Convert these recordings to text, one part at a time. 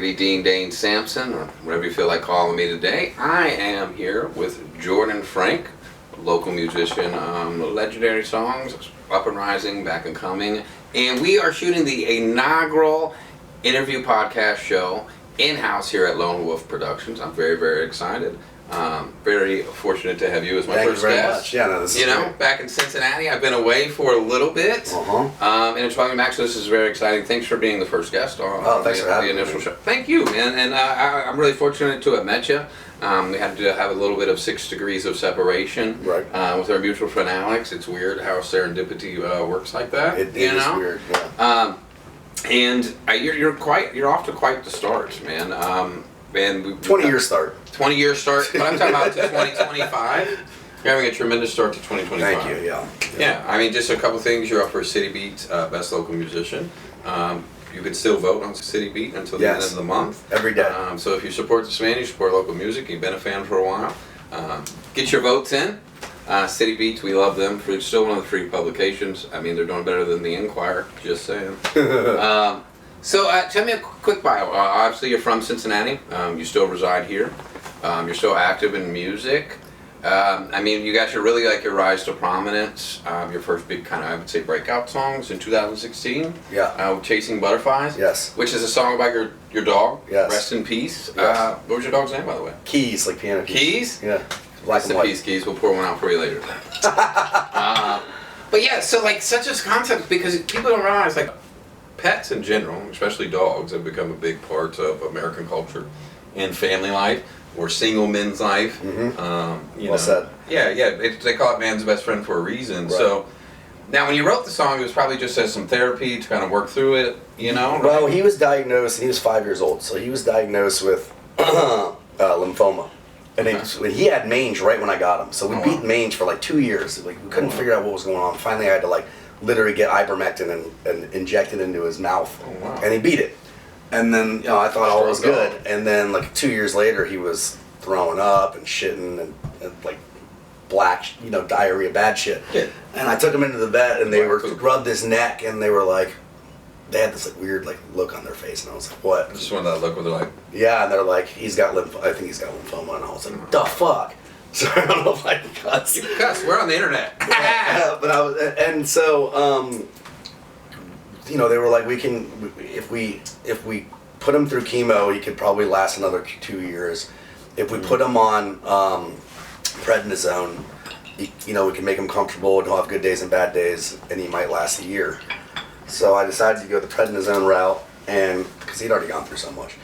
Davy Dean Dane Sampson, or whatever you feel like calling me today. I am here with Jordan Frank, local musician, legendary songs, Up and Rising, Back and Coming, and we are shooting the inaugural interview podcast show in-house here at Lone Wolf Productions. I'm very, very excited. Very fortunate to have you as my Thank first you very guest. much. Yeah, no, this is great. Back in Cincinnati. I've been away for a little bit, and it's welcome back. So this is very exciting. Thanks for being the first guest on thanks for having the initial me. show. Thank you, man. And I'm really fortunate to have met you. We had to have a little bit of 6 degrees of separation with our mutual friend Alex. It's weird how serendipity works like that. It is weird. Yeah. And you're off to quite the start, man. And 20-year start. 20-year start, but I'm talking about to 2025. You're having a tremendous start to 2025. Thank you, yeah. Yeah, I mean, just a couple things. You're up for City Beat Best Local Musician. You can still vote on City Beat until the end of the month. Every day. So if you support this man, you support local music, you've been a fan for a while, get your votes in. City Beats, we love them. It's still one of the free publications. I mean, they're doing better than the Enquirer, just saying. So tell me a quick bio. Obviously, you're from Cincinnati. You still reside here. You're still active in music. I mean, you got your rise to prominence. Your first big kind of, I would say, breakout songs in 2016. Yeah. Chasing Butterflies. Yes. Which is a song about your dog. Yes. Rest in peace. Yes. What was your dog's name, by the way? Keys, like piano keys. Keys? Yeah. Rest in peace, Keys. We'll pour one out for you later. But yeah, so like such a concept because people don't realize like pets in general, especially dogs, have become a big part of American culture and family life or single men's life. Mm-hmm. Well said. Yeah. They call it man's best friend for a reason. Right. So now, when you wrote the song, it was probably just as some therapy to kind of work through it, Right? Well, he was diagnosed, and he was 5 years old, so he was diagnosed with lymphoma. And he had mange right when I got him. So we beat mange for like 2 years. Like we couldn't figure out what was going on. Finally, I had to like literally get ivermectin and inject it into his mouth. Oh, wow. And he beat it. And then I thought all was good. And then like 2 years later, he was throwing up and shitting and like black, diarrhea, bad shit. Yeah. And I took him into the vet, and they rubbed his neck, and they were like, they had this like weird like look on their face, and I was like, what? Just one of that look where they're like, yeah, and they're like, I think he's got lymphoma, and I was like, the fuck? So I don't know if I can cuss. You can cuss, we're on the internet. But I was, and so, they were like, if we put him through chemo, he could probably last another 2 years. If we put him on prednisone, we can make him comfortable, and he'll have good days and bad days, and he might last a year. So I decided to go the prednisone route, and because he'd already gone through so much.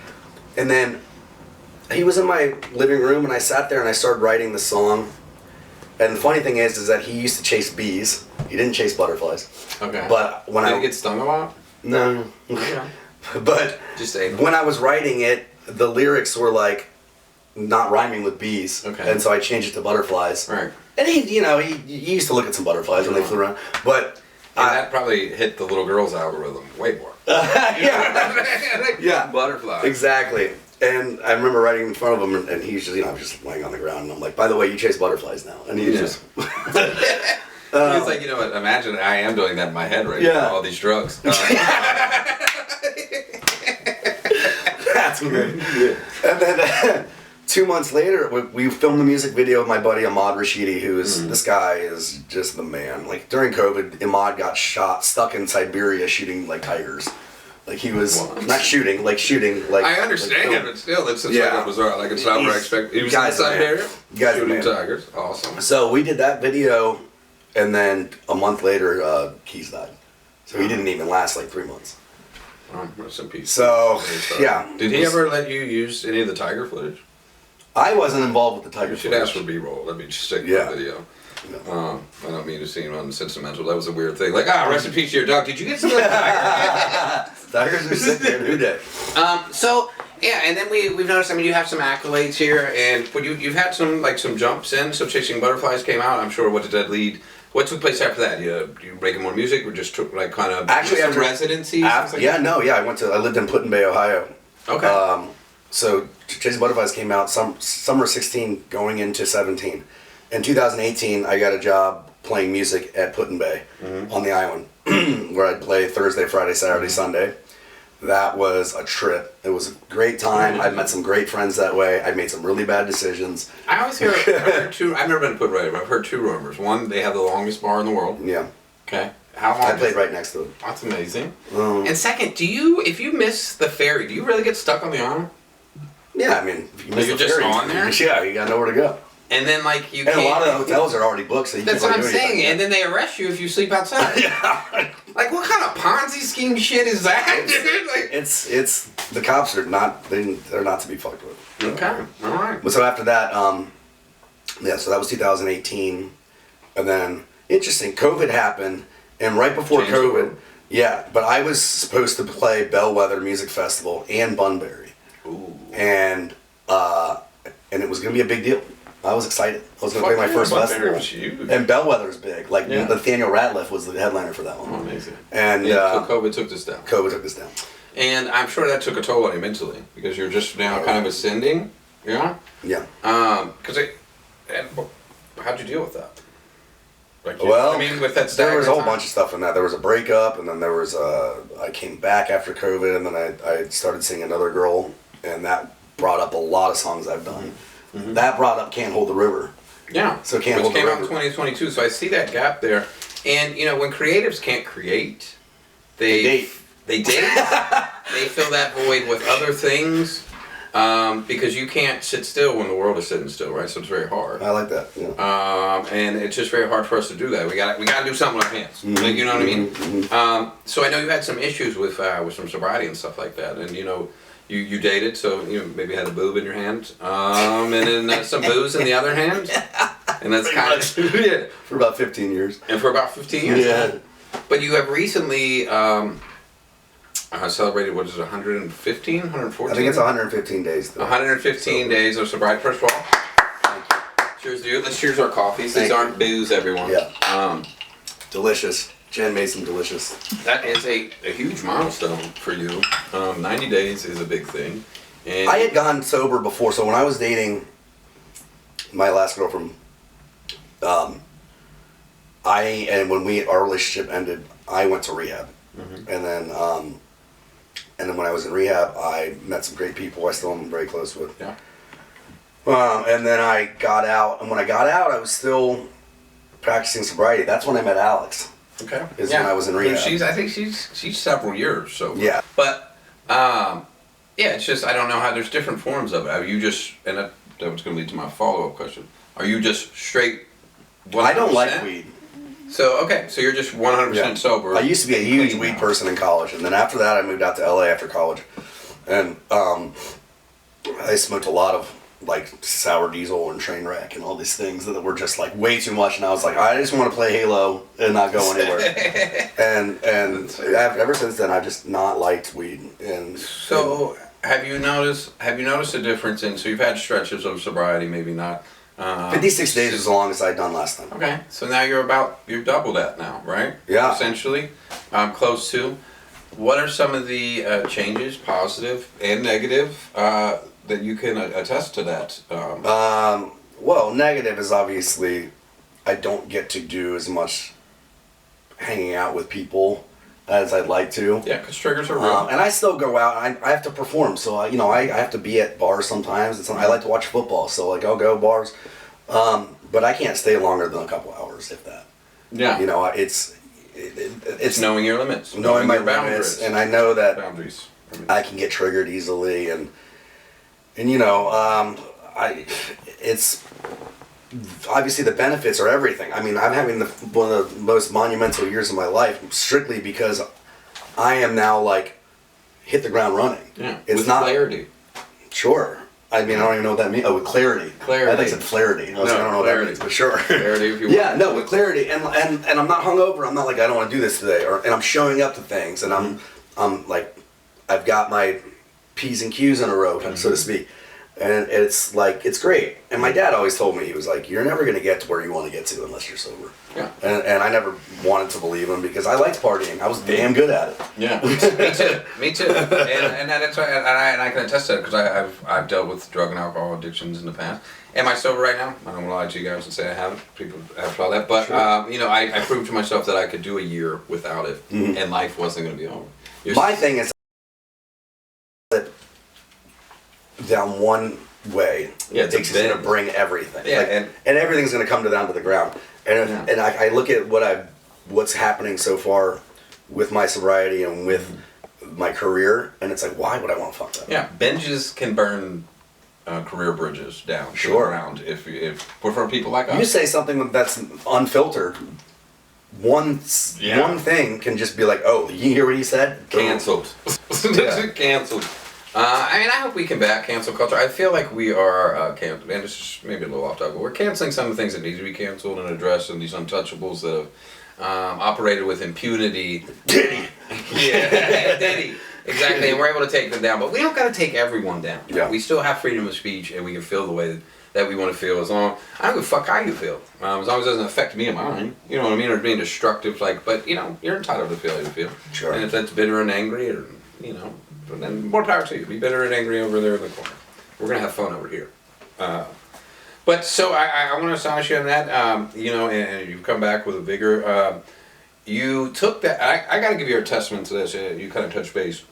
And then he was in my living room, and I sat there and I started writing the song. And the funny thing is that he used to chase bees. He didn't chase butterflies. Okay. But when Did he get stung a lot? No. Okay. But Just when I was writing it, the lyrics were like not rhyming with bees. Okay. And so I changed it to butterflies. Right. And he used to look at some butterflies when they flew around. But and that probably hit the little girl's algorithm way more. Yeah. Butterflies. Exactly. And I remember writing in front of him, and he's just, I was just laying on the ground, and I'm like, by the way, you chase butterflies now. And he's just... He's like, what, imagine I am doing that in my head right now, all these drugs. That's weird. And then 2 months later, we filmed the music video with my buddy Ahmad Rashidi, this guy is just the man. Like during COVID, Ahmad got stuck in Siberia shooting like tigers. Like he was not shooting, like shooting. Like I understand, but still, it's like a bizarre. Like it's not what I expected. He was in Siberia shooting tigers. Awesome. So we did that video, and then a month later, Keys died. So he didn't even last like 3 months. Rest in peace. So yeah. Did he ever let you use any of the tiger footage? I wasn't involved with the tiger You should footage. ask for B-roll. Let me just stick with the video. I don't mean to seem unsentimental. That was a weird thing. Like, rest in peace to your dog. Did you get some of the tigers? Tigers are sick, man. Who did? And then we've noticed. I mean, you have some accolades here, and you've had some jumps in. So, Chasing Butterflies came out. I'm sure. What did that lead? What took place after that? You making more music, or just took actually some residencies? I lived in Put-in-Bay, Ohio. Okay. So Chasing Butterflies came out summer 16 going into 17. In 2018, I got a job playing music at Put-in-Bay on the island, where I'd play Thursday, Friday, Saturday, Sunday. that was a trip. It was a great time. I met some great friends that way. I made some really bad decisions. I always hear, I've heard two, I've never been put right, but I've heard two rumors. One, they have the longest bar in the world. Yeah. Okay. How long? I played right next to it. That's amazing. And second, if you miss the ferry, do you really get stuck on the island? Yeah, I mean, if you miss You're the just ferry, on there? Yeah, you got nowhere to go. And then like you And can't. a lot of the hotels are already booked, so you That's can't what I'm really do saying. anything. And then they arrest you if you sleep outside. Yeah. Like what kind of Ponzi scheme shit is that, dude? Like, It's the cops are not they're not to be fucked with. okay. All right. But so after that, yeah, so that was 2018, and then interesting, COVID happened, and right before Changed the COVID, world. yeah, but I was supposed to play Bellwether Music Festival and Bunbury, Ooh. and it was gonna be a big deal. I was excited. I was gonna play my Fuck first yeah, festival, Bunbury was huge. and Bellwether's big. Like Yeah. Nathaniel Ratliff was the headliner for that one, Oh, amazing. and Yeah, so COVID took this down. COVID took this down. And I'm sure that took a toll on you mentally because you're just now kind of ascending, you know? Yeah. How'd you deal with that? Like, Well, I mean, with that there was a whole stagnant bunch of stuff in that. There was a breakup, and then there was I came back after COVID, and then I started seeing another girl, and that brought up a lot of songs I've done. Mm-hmm. That brought up Can't Hold the River. Yeah. So Can't Which Hold the came out in River. 2022, so I see that gap there. And, you know, when creatives can't create, They date. They date. They fill that void with other things because you can't sit still when the world is sitting still, right? So it's very hard. I like that. Yeah. And it's just very hard for us to do that. We got to do something with our hands. Mm-hmm. Like, you know what I mean? So I know you had some issues with some sobriety and stuff like that, and you know, you dated, so you maybe had a boob in your hand, and then some booze in the other hand, and that's kind of yeah. For about 15 years. And for about 15 years. Yeah. But you have recently celebrated, what is it, 115, 114? I think it's 115 days. Though. 115 days of sobriety. First of all, cheers to you. Let's cheers our coffees. These Thank aren't booze, everyone. Yeah. Delicious. Jen made some delicious. That is a huge milestone for you. 90 days is a big thing. And I had gone sober before, so when I was dating my last girlfriend, when our relationship ended, I went to rehab, and then when I was in rehab, I met some great people. I still am very close with. Yeah. And then I got out, and when I got out, I was still practicing sobriety. That's when I met Alex. Okay. Is when I was in rehab. I think she's several years so. Yeah. But yeah, it's just I don't know how there's different forms of it. Are you just and that was going to lead to my follow-up question. Are you just straight? 100%? I don't like weed. So okay, so you're just 100% sober. I used to be a huge clean weed now. person in college, and then after that, I moved out to LA after college, and I smoked a lot of like Sour Diesel and Trainwreck and all these things that were just like way too much, and I was like, I just want to play Halo and not go anywhere. and ever since then, I've just not liked weed. And So have you noticed a difference in? So you've had stretches of sobriety, maybe not. 56 days was the longest I'd done last time. Okay, so now you're double that now, right? Yeah. Essentially, close to. What are some of the changes, positive and negative, that you can attest to that? Well, negative is obviously I don't get to do as much hanging out with people as I'd like to. Yeah, because triggers are real. And I still go out. I have to perform, so I have to be at bars sometimes. I like to watch football, so like I'll go bars, but I can't stay longer than a couple hours, if that. Yeah. You know, it's knowing your limits, knowing my your limits, and I know that boundaries. I can get triggered easily, and it's obviously the benefits are everything. I mean, I'm having one of the most monumental years of my life strictly because I am now like hit the ground running. Yeah. It's with not clarity. Sure. I mean, I don't even know what that means. Oh, with clarity. Clarity. I think it's clarity. I don't know what that means, but sure. Clarity, if you Yeah, want. no, with clarity, and I'm not hungover. I'm not like I don't want to do this today, and I'm showing up to things, and I'm like, I've got my P's and Q's in a row, so to speak, and it's like it's great. And my dad always told me, he was like, you're never gonna get to where you want to get to unless you're sober. Yeah. And I never wanted to believe him because I liked partying. I was damn good at it. Yeah, me too. And that's why, and I can attest to it because I've dealt with drug and alcohol addictions in the past. Am I sober right now? I don't want to lie to you guys and say I haven't. People have tried that, but Sure. I proved to myself that I could do a year without it, and life wasn't going to be over. My thing is, down one way, Yeah, it's a it's going to bend. bring everything. Yeah, Like, and everything's going to come down to the ground. And Yeah. and I look at what's happening so far with my sobriety and with my career, and it's like, why would I want to fuck that? Yeah, binges can burn career bridges down to the Sure. ground if for people like us. You say something that's unfiltered, one thing can just be like, oh, you hear what he said? Canceled. Yeah. Canceled. I hope we combat cancel culture. I feel like we are canceled, and it's just maybe a little off topic, but we're canceling some of the things that need to be canceled and addressed, and these untouchables that have operated with impunity. Diddy. Yeah, Diddy. Exactly, and we're able to take them down, but we don't got to take everyone down. Yeah. We still have freedom of speech, and we can feel the way that we want to feel. As long I don't give a fuck how you feel, as long as it doesn't affect me and mine. You know what I mean? Or being destructive, but you're entitled to feel how you feel. Sure. And if that's bitter and angry, or then more power to you. Be bitter and angry over there in the corner. We're gonna have fun over here. But so I want to astonish you on that. And you've come back with a vigor. You took that. I got to give you a testament to this. You kind of touched base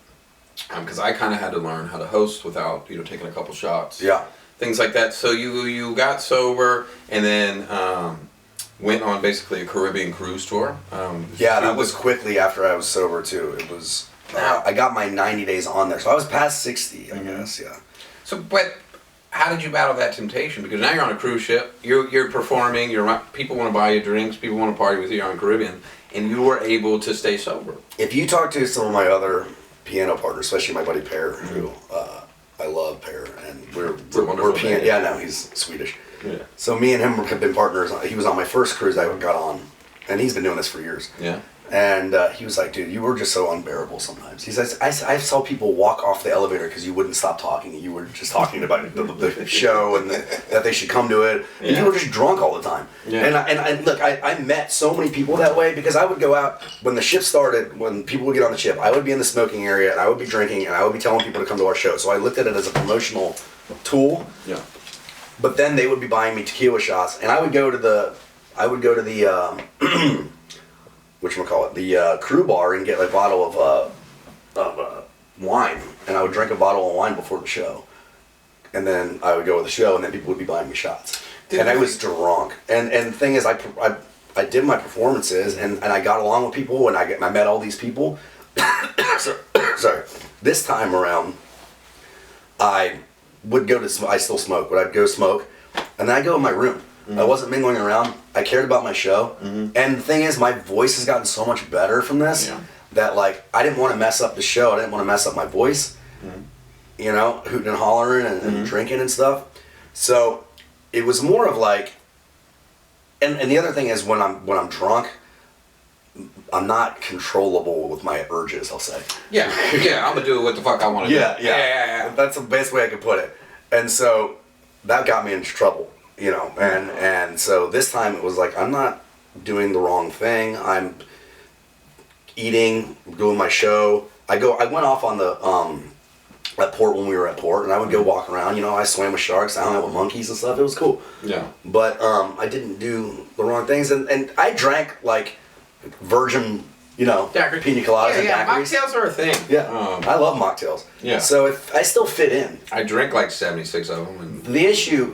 because I kind of had to learn how to host without taking a couple shots. Yeah. Things like that. So you got sober and then went on basically a Caribbean cruise tour. Yeah, that was quickly after I was sober too. It was. I got my 90 days on there, so I was past 60, I guess. Yeah. So, but how did you battle that temptation? Because now you're on a cruise ship. You're performing. People want to buy you drinks. People want to party with you. You're on Caribbean, and you were able to stay sober. If you talk to some of my other piano partners, especially my buddy Per, who I love Per, and we're wonderful piano. band. Yeah, no, he's Swedish. Yeah. So me and him have been partners. He was on my first cruise I got on, and he's been doing this for years. Yeah. And he was like, dude, you were just so unbearable sometimes. He says, I saw people walk off the elevator because you wouldn't stop talking. You were just talking about the show and that they should come to it. And you were just drunk all the time. Yeah. And look, I met so many people that way because I would go out, when the ship started, when people would get on the ship, I would be in the smoking area and I would be drinking and I would be telling people to come to our show. So I looked at it as a promotional tool. Yeah. But then they would be buying me tequila shots, and I would go to the whatchamacallit, the crew bar and get a bottle of wine, and I would drink a bottle of wine before the show, and then I would go to the show, and then people would be buying me shots, and I was drunk. And the thing is, I did my performances, and I got along with people, and I met all these people. Sorry. This time around, I would go to I still smoke, but I'd go smoke, and then I go in my room. I wasn't mingling around. I cared about my show. And the thing is, my voice has gotten so much better from this that, like, I didn't want to mess up the show. I didn't want to mess up my voice, hooting and hollering and drinking and stuff. So it was more of like, and the other thing is when I'm drunk, I'm not controllable with my urges, I'll say. Yeah, I'm gonna do what the fuck I want to do. Yeah. That's the best way I could put it. And so that got me into trouble. And so this time it was like, I'm not doing the wrong thing. I'm eating, doing my show. I went off on the at port when we were at port, and I would go walk around. I swam with sharks, I hung out with monkeys and stuff. It was cool. Yeah. But I didn't do the wrong things, and I drank like virgin, Daiquiri. pina coladas and daiquiris. Mocktails are a thing. Yeah, I love mocktails. Yeah. So if I still fit in. I drink like 76 of them. And The issue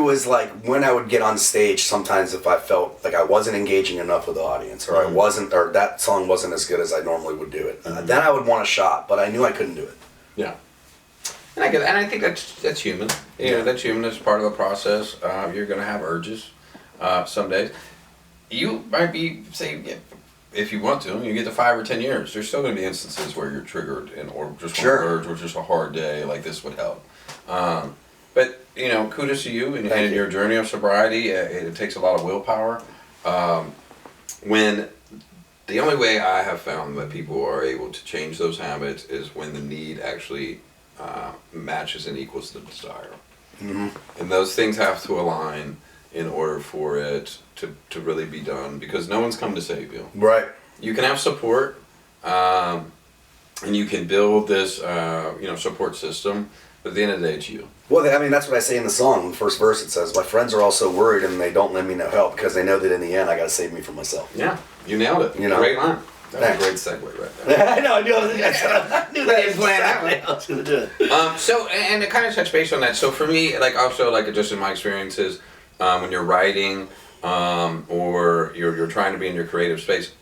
was like when I would get on stage, sometimes if I felt like I wasn't engaging enough with the audience, or or that song wasn't as good as I normally would do it, then I would want a shot, but I knew I couldn't do it. Yeah. And I get that, and I think that's human. That's human. It's part of the process. You're gonna have urges some days. You might be saying, if you want to, you get to 5 or 10 years. There's still going to be instances where you're triggered or just one urge or just a hard day. Like this would help. But kudos to you and your journey of sobriety. It takes a lot of willpower. When the only way I have found that people are able to change those habits is when the need actually matches and equals the desire. Mm-hmm. And those things have to align in order for it to really be done, because no one's come to save you. Right. You can have support, and you can build this support system, but at the end of the day, it's you. Well, that's what I say in the song. In the first verse, it says, "My friends are also worried and they don't lend me no help because they know that in the end I got to save me from myself." Yeah, you nailed it. You know? Great line. That's a great segue right there. I know, I knew that. didn't plan that one. I was gonna do it. So, and to kind of touch base on that, so for me, like also, like just in my experiences, when you're writing, or you're trying to be in your creative space,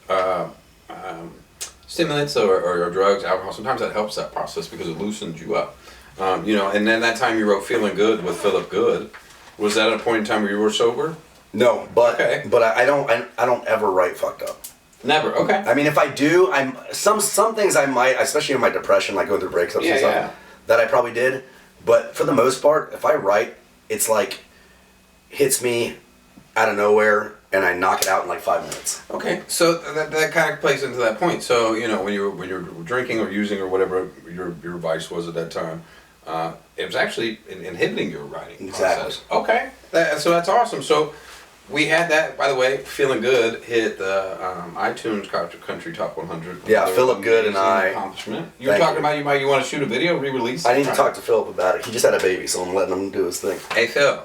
stimulants or drugs, alcohol, sometimes that helps that process because it loosens you up. And then that time you wrote Feeling Good with Philip Good, was that at a point in time where you were sober? No, but Okay. but I don't ever write fucked up. Never, okay. I mean, if I do, I'm some things I might, especially in my depression, like going through breakups and stuff, that I probably did. But for the most part, if I write, it's like hits me out of nowhere, and I knock it out in like 5 minutes. Okay, so that kind of plays into that point. So when you're drinking or using or whatever your vice was at that time, it was actually inhibiting your writing process. Okay, so that's awesome. So we had that, by the way, Feeling Good hit the iTunes Country Top 100. Yeah, Philip Good and I. Accomplishment. You were talking about you want to shoot a video, re-release. I need to talk to Philip about it. He just had a baby, so I'm letting him do his thing. Hey Phil,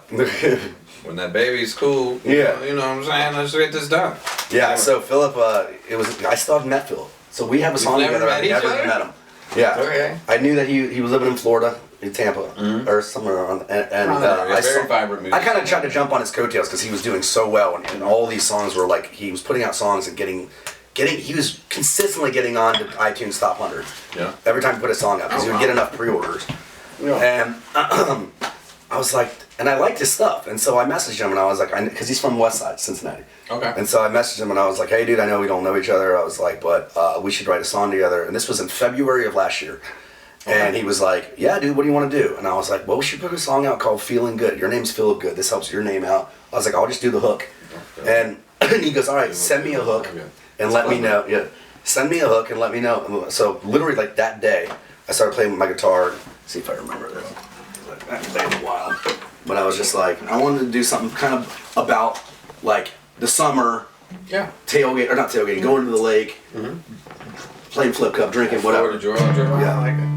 when that baby's cool, Yeah. you know what I'm saying. Let's get this done. Yeah. So Philip, I still haven't met Philip. So we have a song never together. met I've each never other? met him. Yeah. Okay. I knew that he was living in Florida, in Tampa, or somewhere around. And Yeah, very vibrant music. I kind of tried to jump on his coattails because he was doing so well, and all these songs were like he was putting out songs and getting. He was consistently getting on to iTunes Top 100. Yeah. Every time he put a song out, because he would get enough pre-orders. Yeah. And I was like, and I liked his stuff, and so I messaged him, and I was like, because he's from West Side, Cincinnati. Okay. And so I messaged him, and I was like, hey, dude, I know we don't know each other. I was like, but we should write a song together. And this was in February of last year. And he was like, yeah, dude, what do you want to do? And I was like, well, we should put a song out called Feeling Good. Your name's Philip Good. This helps your name out. I was like, I'll just do the hook. Okay. And he goes, all right, send me a hook and let me know. Yeah, send me a hook and let me know. So literally like that day, I started playing with my guitar. See if I remember this. I haven't played in a while. But I was just like, I wanted to do something kind of about like the summer, Yeah. tailgate, or not tailgating, going to the lake, playing flip cup, drinking, whatever. Florida Georgia. Yeah. I like it.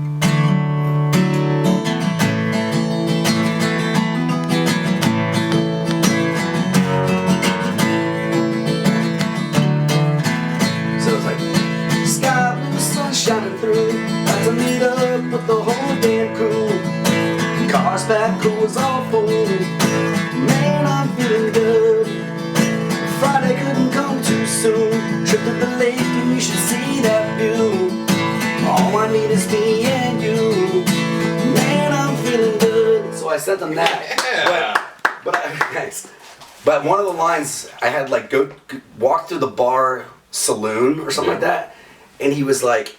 So it's like, sky blue, sun shining through, about to meet up with the whole damn crew. Cars back, cool's all full. Man, I'm feeling good. Friday couldn't come too soon. Trip to the lake and you should see that view. All I need is me and you. Man, I'm feeling good. So I sent them that. Thanks. But one of the lines I had like go walk through the bar saloon or something like that, and he was like,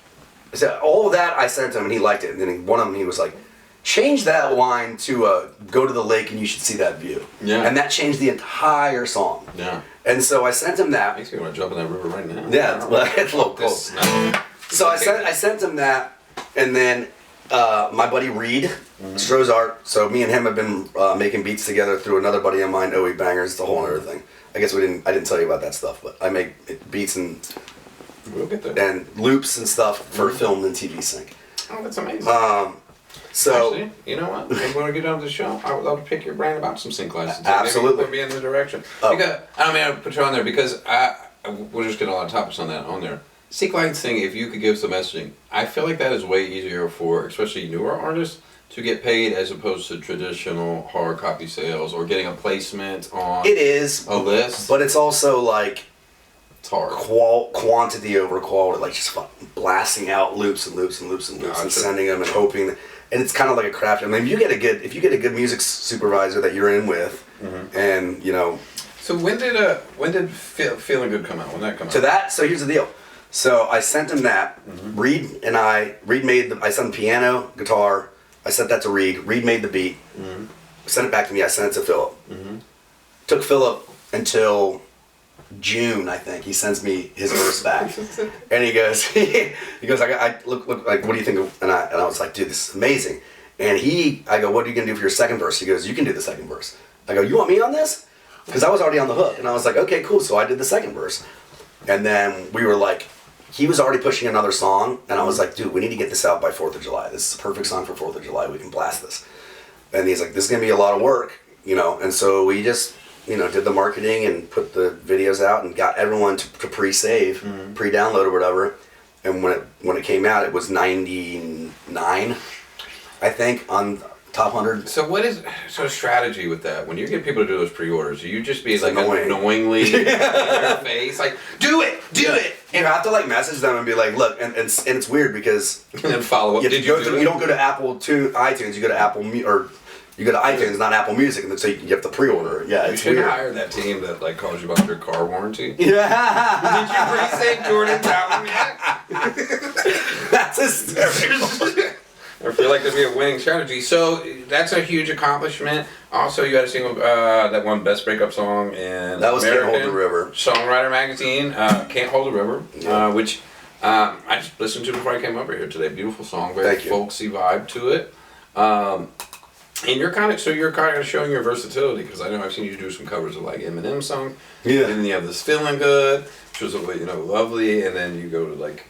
so all of that I sent him and he liked it. And then one of them he was like, change that line to go to the lake and you should see that view. Yeah. And that changed the entire song. Yeah. And so I sent him that. Makes me want to jump in that river right now. Yeah, well, it's a little close. So I sent him that, and then my buddy Reed, Stroh's Art. So me and him have been making beats together through another buddy of mine, OE Bangers. It's a whole other thing. I guess I didn't tell you about that stuff, but I make beats and We'll get there. and loops and stuff for film and TV sync. Oh, that's amazing. So Actually, you know what? If we want to get on the show, I would love to pick your brain about some sync classes. Absolutely. Maybe put me in the direction. Oh. Because, I don't mean to put you on there because we're just getting a lot of topics on that on there. Sync licensing, if you could give some messaging, I feel like that is way easier for especially newer artists to get paid as opposed to traditional hard copy sales or getting a placement on it is, a list. but it's also like It's hard. quantity over quality, like just fucking blasting out loops and loops and loops and loops and Gotcha. sending them and hoping. And it's kind of like a craft. I mean, if you get a good music supervisor that you're in with, and you know, So when did Feeling Good come out? When that come out? so here's the deal. So I sent him that. Reed made I sent him piano, guitar. I sent that to Reed. Reed made the beat. Sent it back to me. I sent it to Philip. Took Philip until June, I think. He sends me his verse back, and he goes, I look like, what do you think? And I was like, dude, this is amazing. And I go, what are you gonna do for your second verse? He goes, you can do the second verse. I go, you want me on this? Because I was already on the hook, and I was like, okay, cool. So I did the second verse, and then we were like, he was already pushing another song, and I was like, dude, we need to get this out by 4th of July. This is a perfect song for 4th of July. We can blast this. And he's like, this is gonna be a lot of work, you know. And so we just did the marketing and put the videos out and got everyone to pre-save, pre-download or whatever. And when it came out, it was 99, I think, on top 100. So what is strategy with that? When you get people to do those pre-orders, you just be It's like annoying. annoyingly in their face, like do it. And you have to like message them and be like, look, and it's weird because And then follow up. you, Did you do it? you don't go to iTunes, you go to you go to iTunes, not Apple Music, and so you have to pre-order. Yeah, You it's should weird. hire that team that like calls you about your car warranty. Yeah, Did you pre-save Jordan's album yet? that's hysterical. I feel like there'd be a winning strategy. So that's a huge accomplishment. Also, you had a single that won Best Breakup Song in That was Can't Hold American the River. Songwriter Magazine. Can't Hold the River, Yeah. which I just listened to before I came over here today. Beautiful song, very Thank you. folksy vibe to it. And you're kind of showing your versatility because I know I've seen you do some covers of like Eminem songs. Yeah. And then you have this Feeling Good, which was lovely, and then you go to like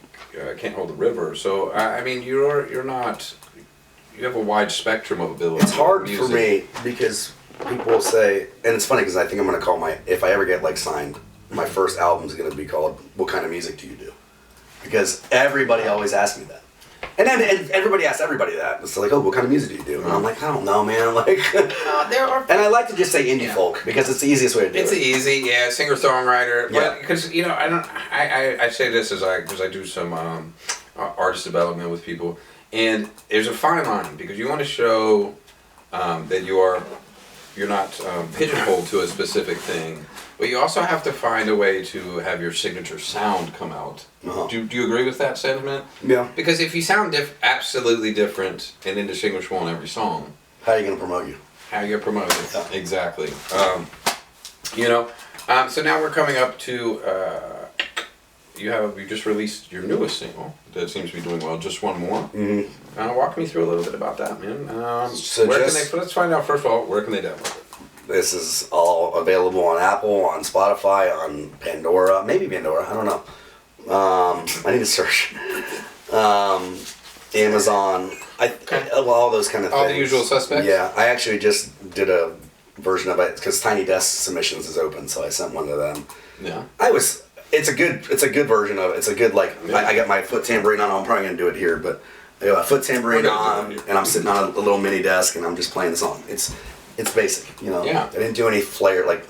Can't Hold the River. So I mean you're not. You have a wide spectrum of ability. It's hard music. for me because people say, and it's funny because I think I'm gonna call if I ever get like signed, my first album is gonna be called "What Kind of Music Do You Do?" Because everybody always asks me that, and then everybody asks everybody that. It's like, oh, what kind of music do you do? And I'm like, I don't know, man. Like, There are. and I like to just say indie Yeah. folk because it's the easiest way to do It's it. easy, yeah, singer songwriter. Yeah. But because I say this because I do some artist development with people, and there's a fine line because you want to show that you're not pigeonholed to a specific thing, but you also have to find a way to have your signature sound come out. Uh-huh. Do you agree with that sentiment? Yeah. Because if you sound absolutely different and indistinguishable in every song, How are you gonna promote you? how you get promoted. Yeah. Exactly. So now we're coming up to you just released your newest single that seems to be doing well. Just One More. Mm-hmm. Walk me through a little bit about that, man. So Let's find out first of all, where can they download it? This is all available on Apple, on Spotify, on Pandora, maybe Pandora. I don't know. I need to search. Amazon. All those kind of All things. the usual suspects? Yeah, I actually just did a version of it because Tiny Desk Submissions is open, so I sent one to them. Yeah. It's a good version of it. It's a good I got my foot tambourine on. I'm probably gonna do it here, but I got my foot tambourine We're gonna on, do it. and I'm sitting on a little mini desk, and I'm just playing the song. It's basic, Yeah. I didn't do any flair like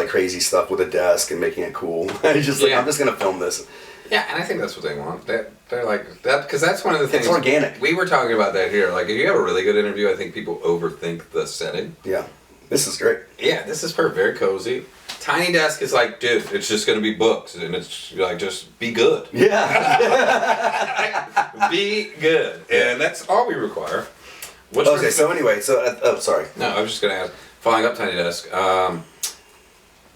crazy stuff with a desk and making it cool. I just Yeah. I'm just gonna film this. Yeah, and I think that's what they want. They're like that because that's one of the things. It's organic. We were talking about that here. Like, if you have a really good interview, I think people overthink the setting. Yeah, this is great. Yeah, this is perfect. Very cozy. Tiny Desk is like, dude, it's just gonna be books, and it's like, just be good. Yeah. Be good, and that's all we require. Okay. So anyway, sorry. No, I was just gonna ask. Following up Tiny Desk,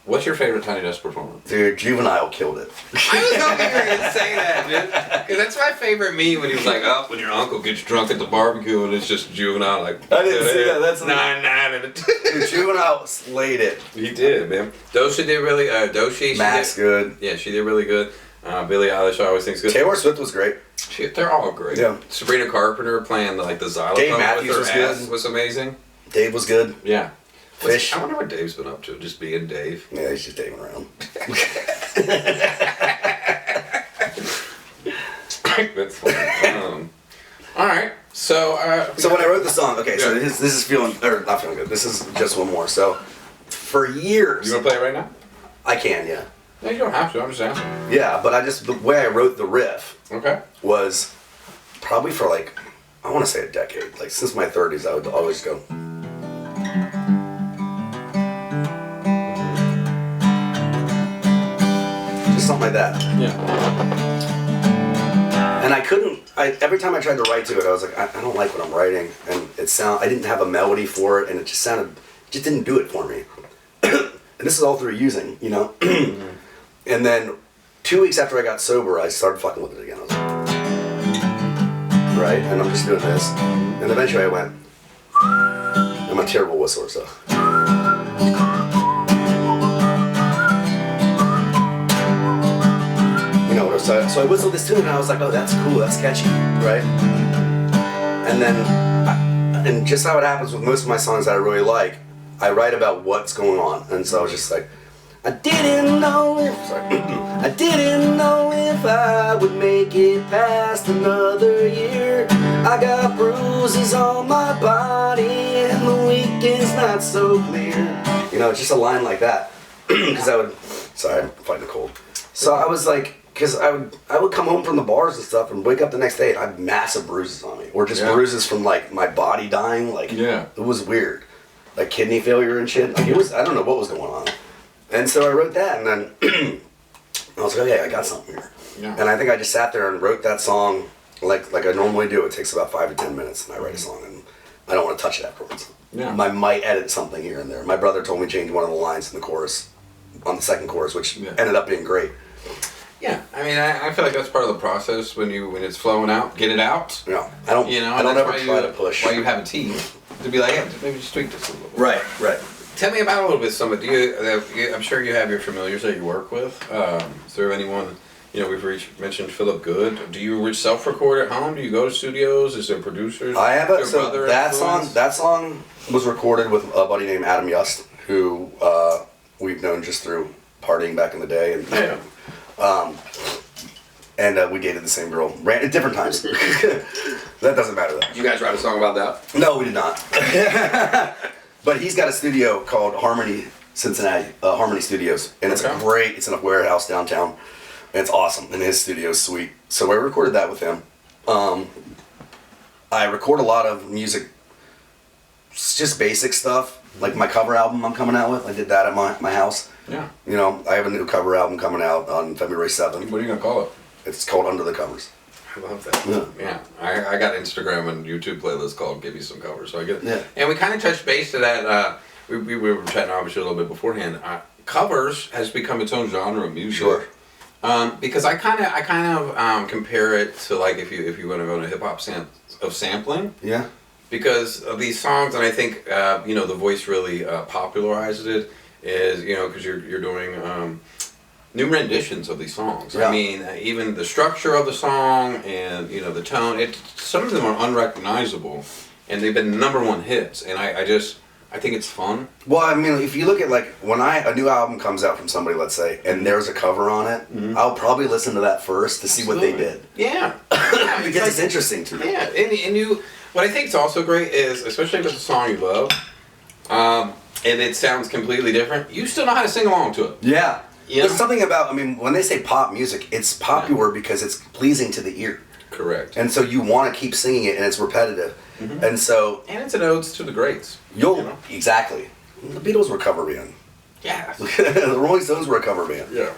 what's your favorite Tiny Desk performance? Dude, Juvenile killed it. I was hoping you were gonna say that, dude. Because that's my favorite meme when he was like, "Oh, when your uncle gets drunk at the barbecue and it's just Juvenile." Like, I didn't see that. That's 9 and a Dude, Juvenile slayed it. He did, man. Doshi did really. Doshi. Max good. Yeah, she did really good. Billie Eilish, I always think is good. Taylor Swift was great. They're all great. Yeah. Sabrina Carpenter playing the xylophone Dave with Matthews her was ass good. was amazing. Dave was good. Yeah. Fish. I wonder what Dave's been up to, just being Dave. Yeah, he's just Daving around. That's funny. All right. So. So when I wrote the song, okay, so Yeah. this is not feeling good. This is Just One More. So for years, You want to play it right now? I can, yeah. No, you don't have to. I'm just asking. Yeah, but the way I wrote the riff Okay. was probably for I want to say a decade. Like since my 30s, I would always go. Just something like that. Yeah. And I couldn't. Every time I tried to write to it, I was like, I don't like what I'm writing, and I didn't have a melody for it, and it just didn't do it for me. And this is all through using, And then 2 weeks after I got sober, I started fucking with it again. I was like, right, and I'm just doing this, and eventually I went. I'm a terrible whistler, so. So I whistled this tune and I was like, oh, that's cool, that's catchy, right? And then, and just how it happens with most of my songs that I really like, I write about what's going on, and so I was just like, I didn't know if I didn't know if I would make it past another year. I got bruises on my body and the weekend's not so clear. You know, just a line like that. Because sorry, I'm fighting a cold. So I was like, because I would come home from the bars and stuff and wake up the next day and I had massive bruises on me, or just bruises from like my body dying. Like, it was weird, like kidney failure and shit. Like it was, I don't know what was going on. And so I wrote that, and then I was like, okay, I got something here. Yeah. And I think I just sat there and wrote that song like I normally do. It takes about 5 to 10 minutes, and I write a song, and I don't want to touch it afterwards. Yeah. I might edit something here and there. My brother told me to change one of the lines in the chorus, on the second chorus, which ended up being great. Yeah, I mean, I feel like that's part of the process when it's flowing out, get it out. Yeah, I don't ever try to push. Why you have a team to be like, hey, maybe just tweak this a little bit. Right. Tell me about a little bit. I'm sure you have your familiars that you work with. Is there anyone? We've mentioned Philip Good. Do you self-record at home? Do you go to studios? Is there producers? I have that song was recorded with a buddy named Adam Yust, who we've known just through partying back in the day, and we dated the same girl at different times. That doesn't matter though. Did you guys write a song about that? No, we did not. But he's got a studio called Harmony Cincinnati, Harmony Studios, and it's great. It's in a warehouse downtown, and it's awesome. And his studio is sweet. So I recorded that with him. I record a lot of music, just basic stuff, like my cover album I'm coming out with. I did that at my house. Yeah. You know, I have a new cover album coming out on February 7th. What are you gonna call it? It's called Under the Covers. I love that. Yeah. I got Instagram and YouTube playlist called Give You Some Covers, so I get it. Yeah. And we kind of touched base to that. We were chatting obviously a little bit beforehand. Covers has become its own genre of music. Sure. Because I kind of compare it to like if you want to go into hip hop of sampling. Yeah. Because of these songs, and I think the voice really popularized it. Is because you're doing new renditions of these songs. Yeah. I mean, even the structure of the song and the tone. Some of them are unrecognizable, and they've been #1 hits. And I think it's fun. Well, I mean, if you look at like when a new album comes out from somebody, let's say, and there's a cover on it, I'll probably listen to that first to see what they did. Yeah. Because it's interesting to me. Yeah, and what I think is also great is, especially if it's a song you love, and it sounds completely different, you still know how to sing along to it. Yeah. You know? There's something about, I mean, when they say pop music, it's popular because it's pleasing to the ear. Correct. And so you want to keep singing it, and it's repetitive. And so... And it's an ode to the greats. Exactly. The Beatles were a cover band. Yeah. The Rolling Stones were a cover band. Yeah.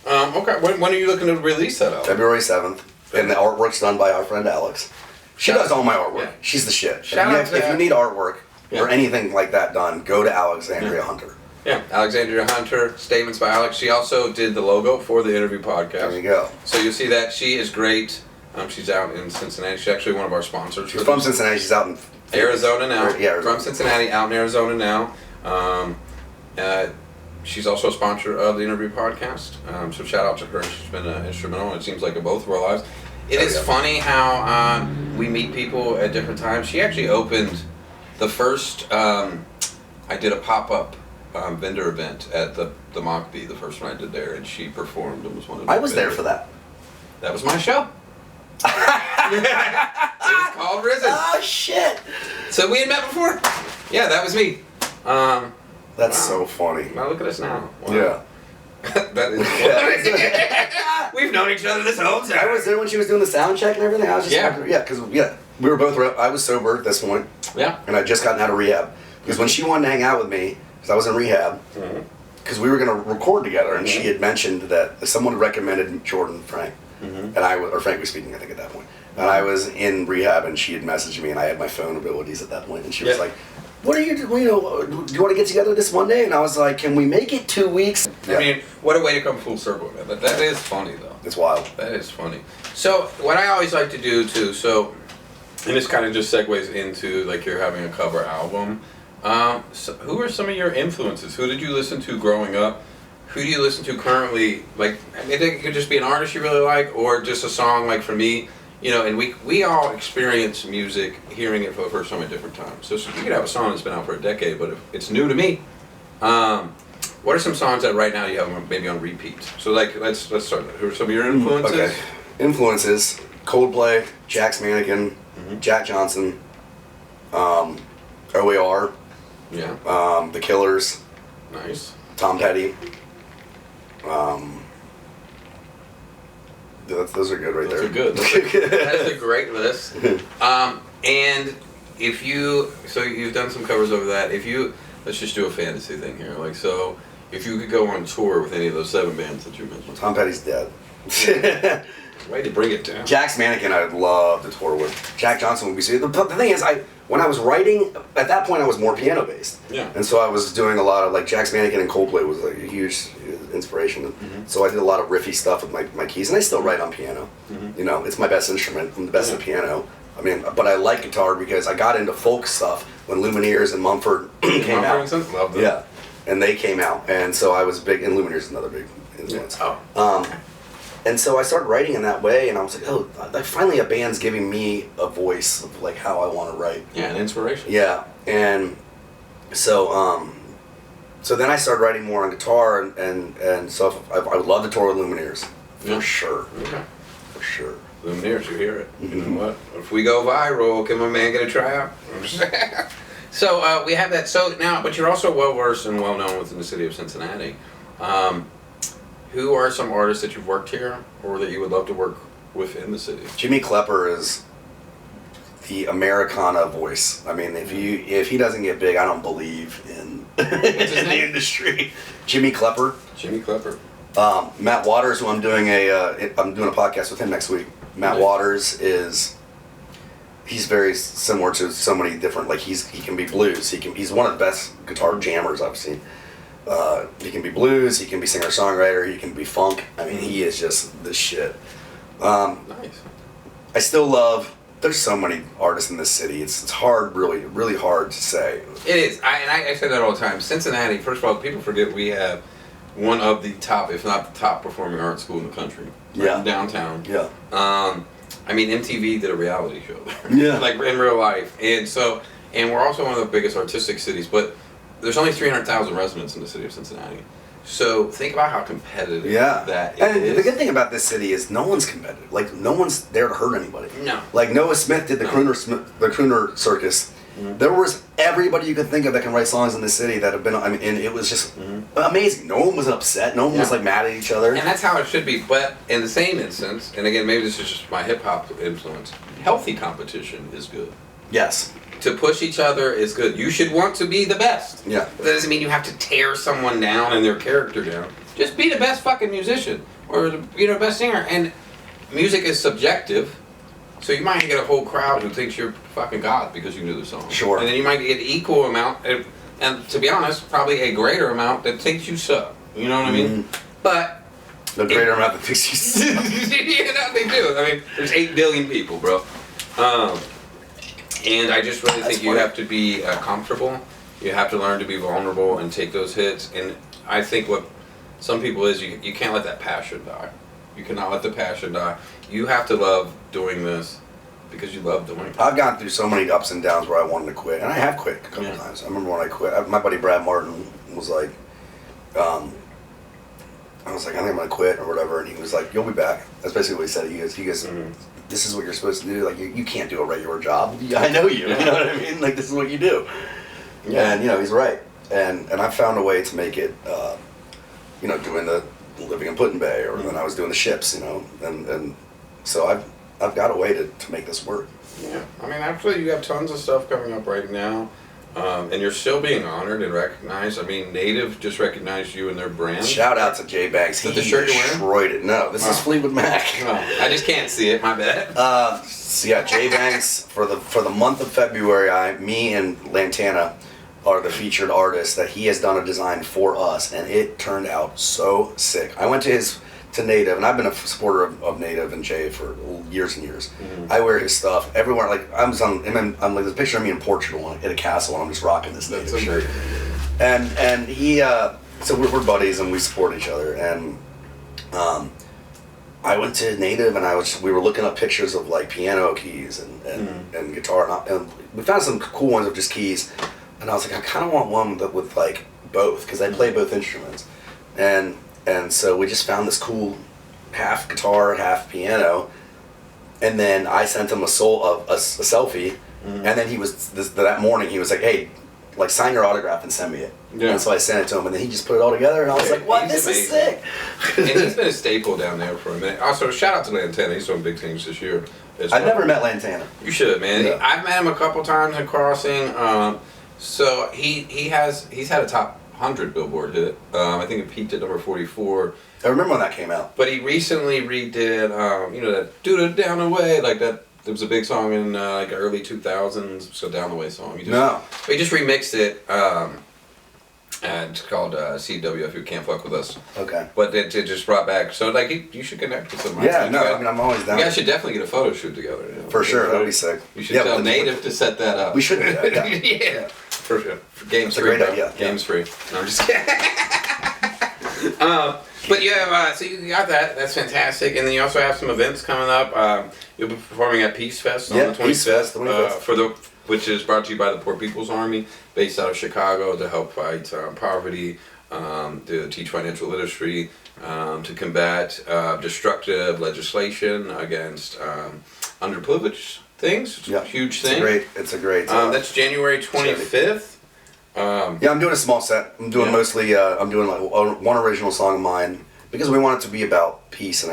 Okay, when are you looking to release that album? February 7th. And the artwork's done by our friend Alex. She does all my artwork. Yeah. She's the shit. If you need artwork or anything like that done, go to Alexandria Hunter. Yeah, Alexandria Hunter, Statements by Alex. She also did the logo for the interview podcast. There you go. So you'll see that. She is great. She's out in Cincinnati. She's actually one of our sponsors. She's from Cincinnati. She's out in... Arizona now. Arizona. From Cincinnati, out in Arizona now. She's also a sponsor of the interview podcast. So shout out to her. She's been instrumental, and it seems like in both of our lives. It is funny how we meet people at different times. She actually opened the first... I did a pop-up vendor event at the Mockbee, the first one I did there, and she performed and was one of the I was there for that. That was my show. It was called Risen. Oh, shit. So we had met before? Yeah, that was me. That's so funny. Now look at us now. Wow. Yeah. That is funny. We've known each other this whole time. I was there when she was doing the sound check and everything. I was just because we were both. I was sober at this point. Yeah. And I'd just gotten out of rehab because when she wanted to hang out with me, because I was in rehab, because we were going to record together, and she had mentioned that someone recommended Jordan Frank, and or Frank was speaking, I think, at that point. And I was in rehab, and she had messaged me, and I had my phone abilities at that point, and she was like, "What are you? Do you want to get together this Monday?" And I was like, "Can we make it 2 weeks?" I mean, what a way to come full circle, man. But that is funny, though. It's wild. That is funny. So what I always like to do too. And this kind of just segues into like you're having a cover album. So who are some of your influences? Who did you listen to growing up? Who do you listen to currently? Like, I mean, it could just be an artist you really like, or just a song. Like for me, you know, and we all experience music, hearing it for the first time at different times. So you could have a song that's been out for a decade, but if it's new to me. What are some songs that right now you have maybe on repeat? So like, let's start. Who are some of your influences? Okay. Influences: Coldplay, Jack's Mannequin, Jack Johnson, OAR, The Killers, Nice. Tom Petty. Those are good right Those there. are good. That's a great list. And if so you've done some covers over that. Let's just do a fantasy thing here. Like, so if you could go on tour with any of those 7 bands that you mentioned. Tom Petty's dead. Way to bring it down. Jack's Mannequin I'd love to tour with. Jack Johnson would be sweet. The thing is, when I was writing, at that point I was more piano based. Yeah. And so I was doing a lot of, like, Jack's Mannequin and Coldplay was like a huge inspiration. So I did a lot of riffy stuff with my keys, and I still write on piano. You know, it's my best instrument. I'm the best at piano. I mean, but I like guitar because I got into folk stuff when Lumineers and Mumford came out. Love them. Yeah, and they came out, and so I was big. And Lumineers is another big influence. Oh. And so I started writing in that way, and I was like, oh, like finally a band's giving me a voice of like how I want to write. Yeah, an inspiration. Yeah, and so so then I started writing more on guitar, and so I would love to tour with Lumineers for sure. Okay. For sure. Lumineers, you hear it. You know what? If we go viral, can my man get a tryout? So we have that. So now, but you're also well versed and well known within the city of Cincinnati. Who are some artists that you've worked here, or that you would love to work with in the city? Jimmy Klepper is the Americana voice. I mean, if he doesn't get big, I don't believe in the industry. Jimmy Klepper. Jimmy Klepper. Matt Waters, who I'm doing a podcast with him next week. Matt Waters he's very similar to so many different, like he can be blues. He's one of the best guitar jammers I've seen. He can be blues, he can be singer-songwriter, he can be funk. I mean, he is just the shit. Nice. I still love, there's so many artists in this city. It's hard, really hard to say. It is. I say that all the time. Cincinnati, first of all, people forget we have one of the top, if not the top performing art school in the country. Right in downtown. Yeah. I mean, MTV did a reality show there. Yeah. Like in real life. And we're also one of the biggest artistic cities, but there's only 300,000 residents in the city of Cincinnati. So think about how competitive that and is. the good thing about this city is no one's competitive. Like, no one's there to hurt anybody. No. Like, Noah Smith did the Crooner Circus. There was everybody you could think of that can write songs in this city that have been, I mean, and it was just amazing. No one was upset. No one was like mad at each other. And that's how it should be. But in the same instance, and again, maybe this is just my hip hop influence, healthy competition is good. Yes. To push each other is good. You should want to be the best. Yeah. That doesn't mean you have to tear someone down and their character down. Just be the best fucking musician or the best singer. And music is subjective. So you might get a whole crowd who thinks you're fucking God because you knew the song. Sure. And then you might get equal amount, and to be honest, probably a greater amount that thinks you suck. You know what I mean? But the greater amount that thinks you suck. they do. I mean, there's 8 billion people, bro. And I just really think you have to be comfortable. You have to learn to be vulnerable and take those hits. And I think what some people is you can't let that passion die. You cannot let the passion die. You have to love doing this because you love doing it. I've gone through so many ups and downs where I wanted to quit, and I have quit a couple times. I remember when I quit. My buddy Brad Martin was like, I was like, I think I'm gonna quit or whatever, and he was like, "You'll be back." That's basically what he said. He goes, "This is what you're supposed to do. Like, you can't do a regular job. I know you. You know what I mean? Like, this is what you do." Yeah. And he's right. And I found a way to make it. Doing the living in Put-in-Bay, or then I was doing the ships. And so I've got a way to make this work. Yeah, I mean, actually, you have tons of stuff coming up right now, and you're still being honored and recognized. I mean, Native just recognized you and their brand. Shout out to Jay Banks. He destroyed it. No, this is Fleetwood Mac. No, I just can't see it. My bad. So yeah, Jay Banks for the month of February. Me and Lantana are the featured artists that he has done a design for us, and it turned out so sick. I went to Native, and I've been a supporter of Native and Jay for years and years. I wear his stuff everywhere. Like I'm like there's a picture of me in Portugal at a castle, and I'm just rocking this Native shirt. And he, so we're buddies and we support each other. And I went to Native and we were looking up pictures of like piano keys and guitar, and we found some cool ones of just keys. And I was like, I kind of want one that with like both, because I play both instruments. And so we just found this cool half guitar, half piano. And then I sent him a selfie. And then that morning he was like, hey, like sign your autograph and send me it. Yeah. And so I sent it to him, and then he just put it all together, and I was like, what? This is sick. And he's been a staple down there for a minute. Also, shout out to Lantana. He's doing big things this year. I've never met Lantana. You should, man. Yeah. I've met him a couple times at Crossing. So he's had a top 100 Billboard hit. I think it peaked at number 44. I remember when that came out. But he recently redid, that "Do It Down the Way," like that. There was a big song in like early 2000s, so Down the Way song. He just remixed it. And it's called CWF, You Can't Fuck With Us. Okay. But it just brought back, so like you should connect with him. Yeah, I'm always down. You guys should definitely get a photo shoot together. For sure, that'd be sick. You should tell Native to set that up. We should do that, yeah. Yeah. For sure. Game's free. That's a great idea. Game's free. No, I'm just kidding. But you have, so you got that. That's fantastic. And then you also have some events coming up. You'll be performing at Peace Fest on the 25th. Peace Fest, the 25th. Which is brought to you by the Poor People's Army, based out of Chicago, to help fight poverty, to teach financial literacy, to combat destructive legislation against underprivileged things. Yeah. Huge thing. It's a great. That's January 25th. Yeah, I'm doing a small set. I'm doing mostly. I'm doing like one original song of mine, because we want it to be about peace and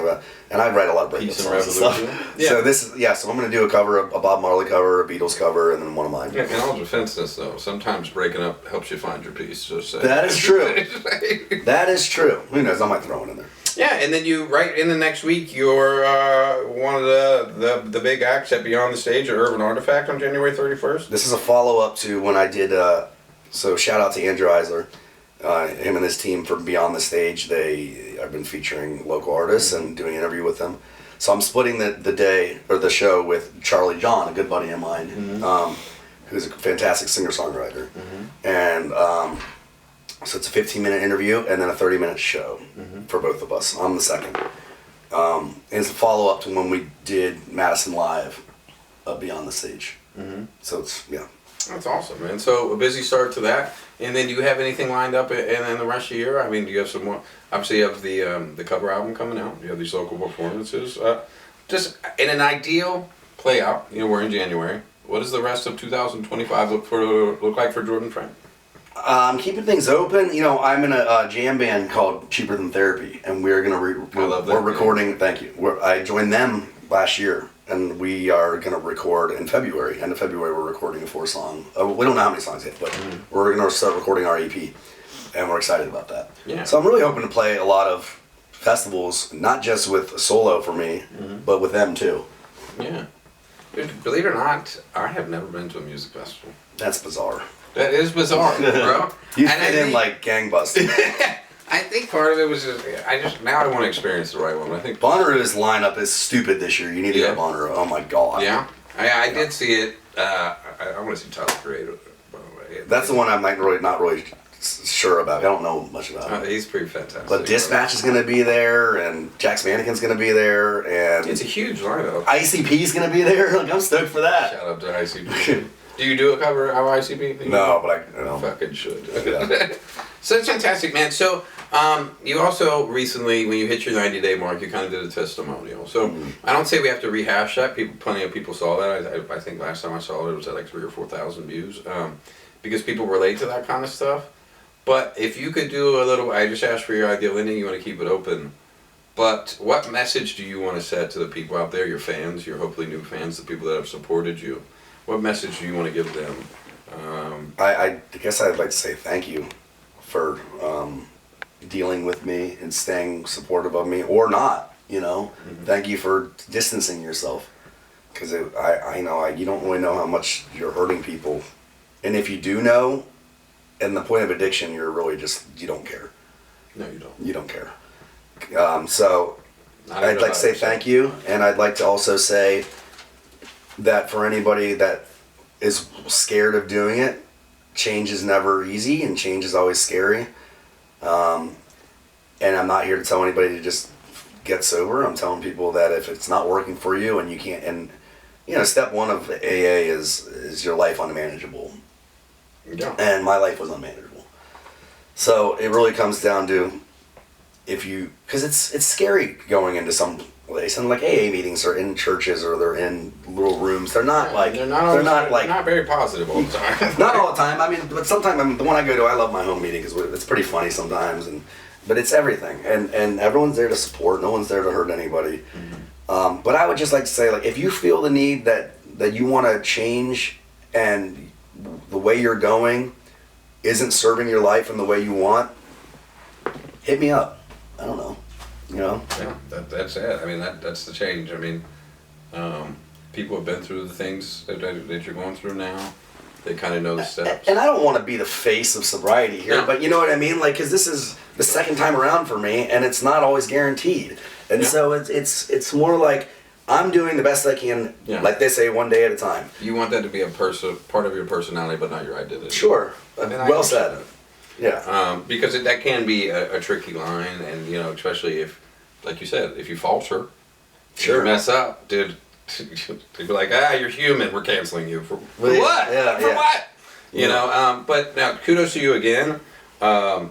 I write a lot of breakup songs and stuff. Yeah. So I'm going to do a cover, a Bob Marley cover, a Beatles cover, and then one of mine. Yeah, in all defense though, sometimes breaking up helps you find your peace. Just say. That is true. That is true. Who knows? I might throw it in there. Yeah, and then right in the next week, you're one of the big acts at Beyond the Stage at Urban Artifact on January 31st. This is a follow-up to when I did, so shout out to Andrew Eisler, him and his team for Beyond the Stage. I've been featuring local artists and doing an interview with them. So I'm splitting the show with Charlie John, a good buddy of mine, who's a fantastic singer-songwriter. And so it's a 15-minute interview and then a 30-minute show for both of us. I'm the second. And it's a follow-up to when we did Madison Live Beyond the Stage. So it's, yeah. That's awesome, man. So a busy start to that. And then do you have anything lined up in the rest of the year? I mean, do you have some more? Obviously, you have the cover album coming out. You have these local performances. Just in an ideal play out, we're in January. What does the rest of 2025 look like for Jordan Frank? I'm keeping things open. I'm in a jam band called Cheaper Than Therapy, and we're gonna we're recording. Thank you. I joined them last year, and we are gonna record in February. End of February, we're recording a 4-song. We don't know how many songs yet, but we're gonna start recording our EP, and we're excited about that. Yeah. So I'm really hoping to play a lot of festivals, not just with solo for me, but with them too. Yeah. Believe it or not, I have never been to a music festival. That's bizarre. That is bizarre, bro. You fit in like gangbusters. I think part of it was now I want to experience the right one. I think Bonnaroo's lineup is stupid this year. You need to go to Bonnaroo. Oh my god. Yeah, I did see it. I want to see Tyler Creator. That's the one I'm not really sure about. I don't know much about. He's pretty fantastic. But Dispatch is going to be there, and Jack's Mannequin's going to be there, and it's a huge lineup. ICP's going to be there. Like, I'm stoked for that. Shout out to ICP. Do you do a cover of ICP? No, but I fucking should. Yeah. So it's fantastic, man. So you also recently, when you hit your 90-day mark, you kind of did a testimonial. So I don't say we have to rehash that. Plenty of people saw that. I think last time I saw it was at like 3,000 or 4,000 views, because people relate to that kind of stuff. But if you could do a little, I just asked for your ideal ending. You want to keep it open. But what message do you want to set to the people out there, your fans, your hopefully new fans, the people that have supported you? What message do you want to give them? I guess I'd like to say thank you for dealing with me and staying supportive of me, or not. Thank you for distancing yourself, because I know you don't really know how much you're hurting people, and if you do know, and the point of addiction, you're really you don't care. No, you don't. You don't care. So I'd like to say thank you, and I'd like to also say that for anybody that is scared of doing it, change is never easy and change is always scary. And I'm not here to tell anybody to just get sober. I'm telling people that if it's not working for you and you can't, and you know, step one of AA is your life unmanageable. Yeah. And my life was unmanageable. So it really comes down to because it's scary going into some place, and like AA meetings are in churches or they're in little rooms. They're not like they're not very positive all the time. not all the time. I mean, but sometimes the one I go to, I love my home meeting because it's pretty funny sometimes, but it's everything, and everyone's there to support. No one's there to hurt anybody. Mm-hmm. But I would just like to say, like, if you feel the need that you want to change and the way you're going isn't serving your life in the way you want, hit me up. I don't know, you know. Yeah, that's it. I mean, that's the change. I mean, people have been through the things that you're going through now. They kind of know the steps. And I don't want to be the face of sobriety here, No. but you know what I mean? Like, because this is the second time around for me, and it's not always guaranteed. And so it's more like I'm doing the best I can, like they say, one day at a time. You want that to be a part of your personality, but not your identity. Sure. Well said. That. Yeah. Because that can be a tricky line, and you know, especially if, like you said, if you falter, Sure. you mess up, dude. They'd be like, you're human. We're canceling you for what? Yeah, for what? You know. But now, kudos to you again. We're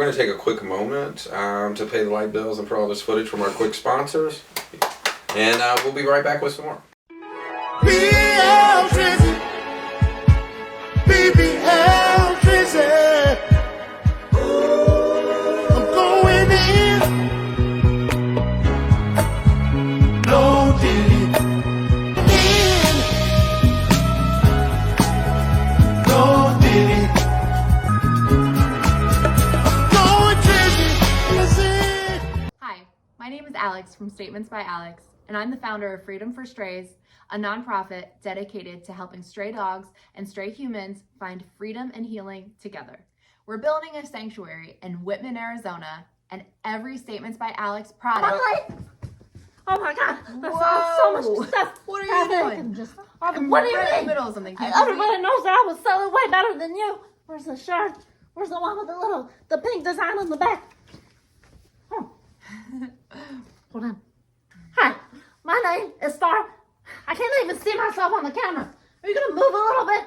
going to take a quick moment to pay the light bills and for all this footage from our quick sponsors, and we'll be right back with some more. BBL Drizzy. BBL Drizzy. I'm going in. No diddy. In. No diddy. Going Drizzy. Listen. Hi, my name is Alex from Statements by Alex, and I'm the founder of Freedom for Strays, a nonprofit dedicated to helping stray dogs and stray humans find freedom and healing together. We're building a sanctuary in Whitman, Arizona, and every Statements by Alex product. Oh my God, that's so much stuff. What are you doing? And just, I'm what do you right in mean? the middle of something. Can't you see? Everybody knows that I was selling way better than you. Where's the shirt? Where's the one with the pink design on the back? Hold on. Hi, my name is Star. I can't even see myself on the camera. Are you gonna move a little bit?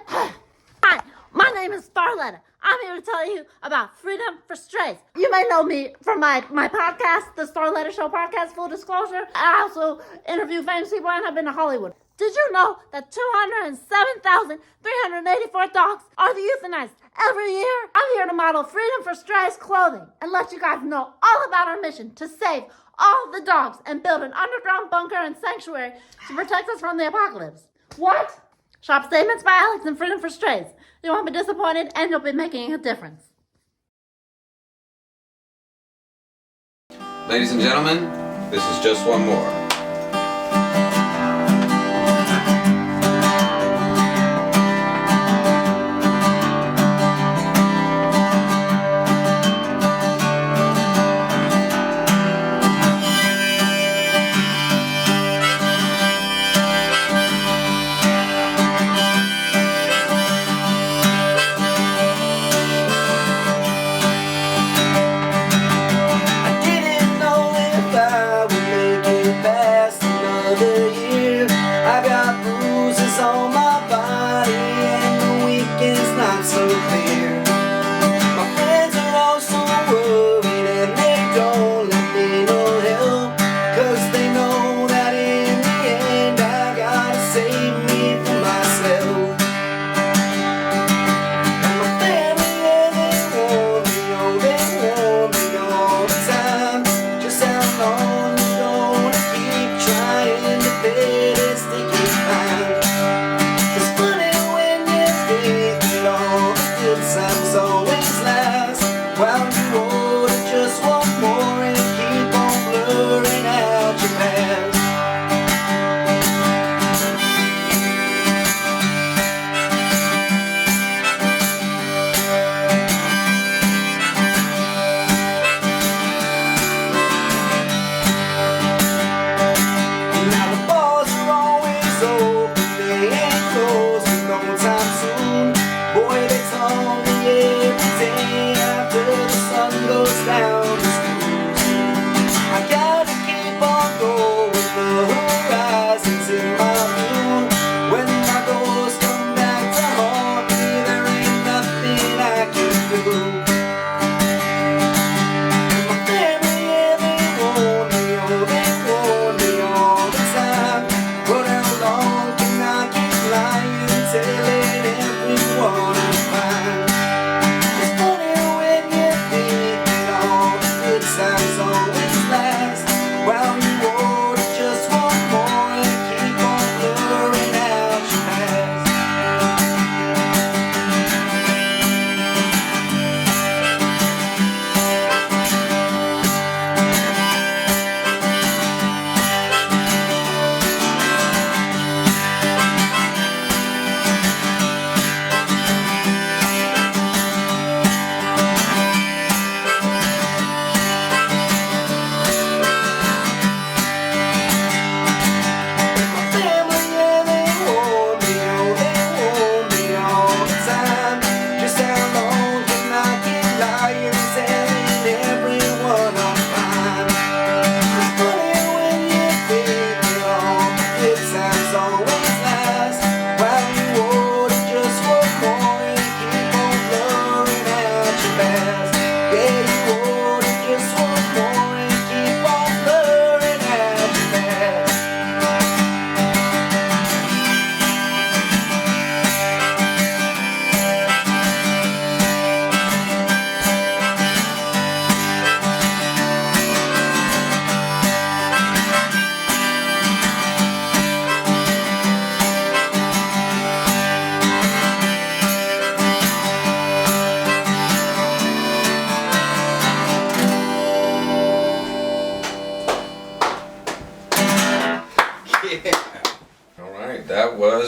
Hi, my name is Starletta. I'm here to tell you about Freedom for Strays. You may know me from my podcast, the Starletta Show podcast, full disclosure. I also interview famous people and I've been to Hollywood. Did you know that 207,384 dogs are euthanized every year? I'm here to model Freedom for Strays clothing and let you guys know all about our mission to save all the dogs and build an underground bunker and sanctuary to protect us from the apocalypse. What? Shop Statements by Alex and Freedom for Strays. You won't be disappointed and you'll be making a difference. Ladies and gentlemen, this is Just One More. I didn't know if I would make it back.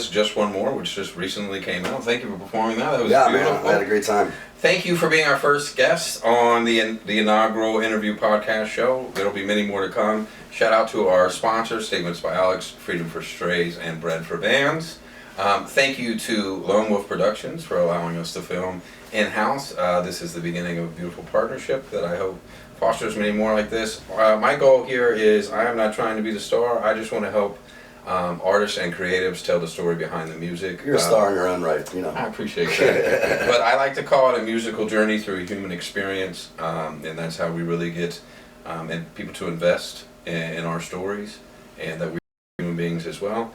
was Just One More, which just recently came out. Thank you for performing that. That was Yeah, beautiful. man, I had a great time. Thank you for being our first guest on the inaugural interview podcast show. There'll be many more to come. Shout out to our sponsors, Statements by Alex, Freedom for Strays, and Bread for Bands. Thank you to Lone Wolf Productions for allowing us to film in-house. This is the beginning of a beautiful partnership that I hope fosters many more like this. My goal here is I am not trying to be the star. I just want to help artists and creatives tell the story behind the music. You're a star in your own right, you know. I appreciate that. But I like to call it a musical journey through a human experience, and that's how we really get and people to invest in our stories, and that we're human beings as well.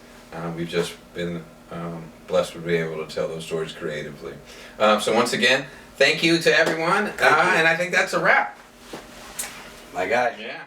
We've just been blessed with being able to tell those stories creatively. So once again, thank you to everyone, and I think that's a wrap. My guy. Yeah.